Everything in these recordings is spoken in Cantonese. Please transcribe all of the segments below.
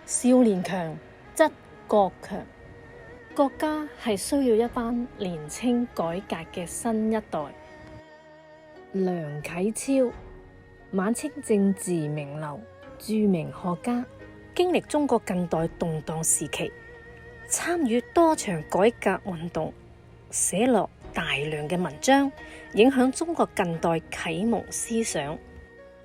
少年強則國強，國家係需要一班年青改革嘅新一代。梁啟超，晚清政治名流、著名學家，經歷中國近代動盪時期，參與多場改革運動，寫落大量嘅文章，影響中國近代啟蒙思想，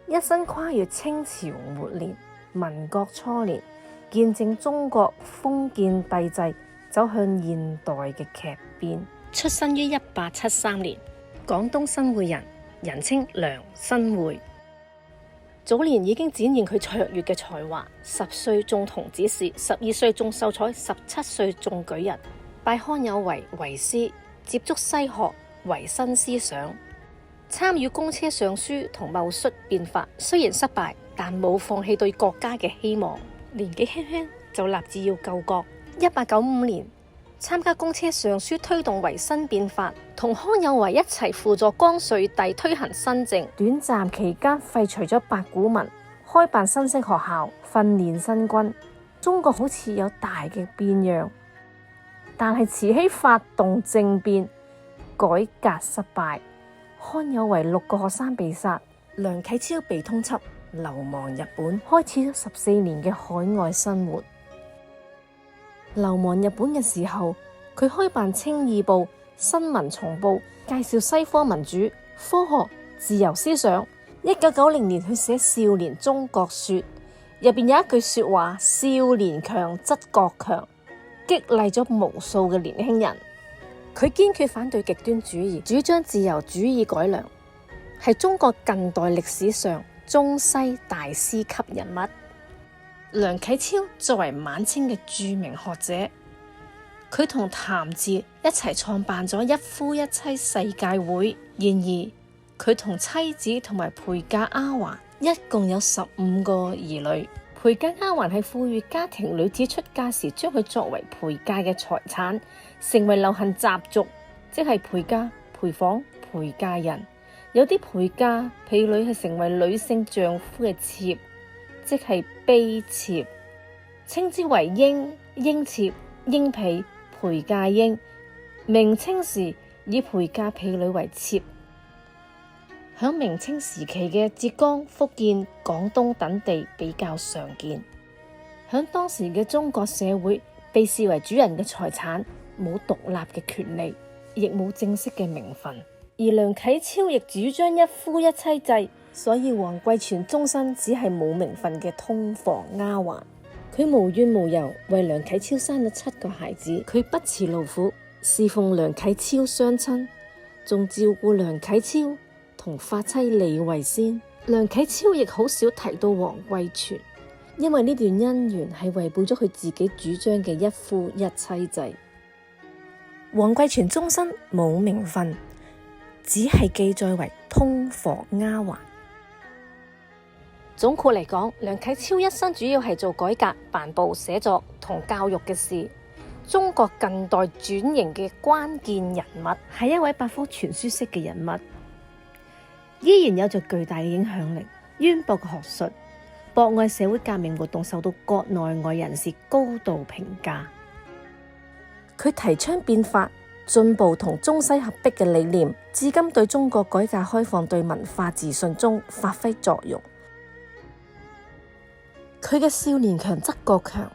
一生跨越清朝末年、民國初年，見證中國封建帝制走向現代嘅劇變。出生於1873年，廣東新會人，人稱梁新會。早年已經展現佢卓越嘅才華，10歲中童子試，12歲中秀才，17歲中舉人，拜康有為為師，接觸西學維新思想，參與公車上書同戊戌變法，雖然失敗，但冇放棄對國家嘅希望。年紀輕輕就立志要救國。1895年參加公車上書推動維新變法，同康有為一齊輔助光緒帝推行新政。短暫期間廢除咗八股文，開辦新式學校，訓練新軍。中國好似有大嘅變樣，但係慈禧發動政變，改革失敗，康有為6個學生被殺，梁啟超被通緝，流亡日本，開始咗14年嘅海外生活。流亡日本嘅時候，佢開辦《清議報》《新聞叢報》，介紹西方民主、科學、自由思想。1990年佢寫《少年中國說》，入邊有一句說話：少年強則國強，激勵咗無數嘅年輕人。佢堅決反對極端主義，主張自由主義改良，係中國近代歷史上中西大師級人物。梁啟超作為晚清嘅著名學者，佢同譚志一齊創辦咗一夫一妻世界會。然而佢同妻子同埋陪嫁丫鬟一共有15個兒女。陪嫁丫鬟係富裕家庭女子出嫁時將佢作為陪嫁嘅財產，成為流行習俗，即係陪嫁、陪房、陪嫁人。有啲陪嫁婢女係成為女性丈夫嘅妾，即係婢妾，稱之為嬰、嬰妾、嬰婢、陪嫁嬰。明清時以陪嫁婢女為妾。響明清時期嘅浙江、福建、廣東等地比較常見。響當時嘅中國社會，被視為主人嘅財產，冇獨立嘅權利，亦冇正式嘅名分。而梁啟超亦主張一夫一妻制，所以黃貴全終身只係冇名分嘅通房丫鬟。佢無怨無尤，為梁啟超生咗7個孩子。佢不辭勞苦，侍奉梁啟超雙親，仲照顧梁啟超同髮妻李惠仙。梁啟超亦好少提到黃貴全，因為呢段姻緣係違背咗佢自己主張嘅一夫一妻制。黃貴全終身冇名分，只係記載為通房丫鬟。總括嚟講，梁啟超一生主要係做改革、辦報、寫作同教育嘅事。中國近代轉型嘅關鍵人物，係一位百科全書式嘅人物，依然有着巨大嘅影響力、淵博嘅學術、博愛社會革命活動，受到國內外人士高度評價。佢提倡變法、進步同中西合璧嘅理念，至今對中國改革開放對文化自信中發揮作用。佢嘅少年強則國強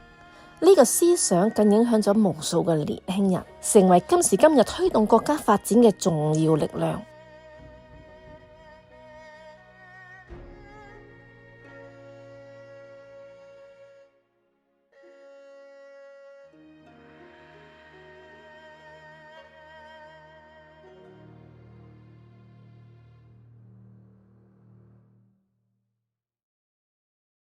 呢個思想更影響咗無數嘅年輕人，成為今時今日推動國家發展嘅重要力量。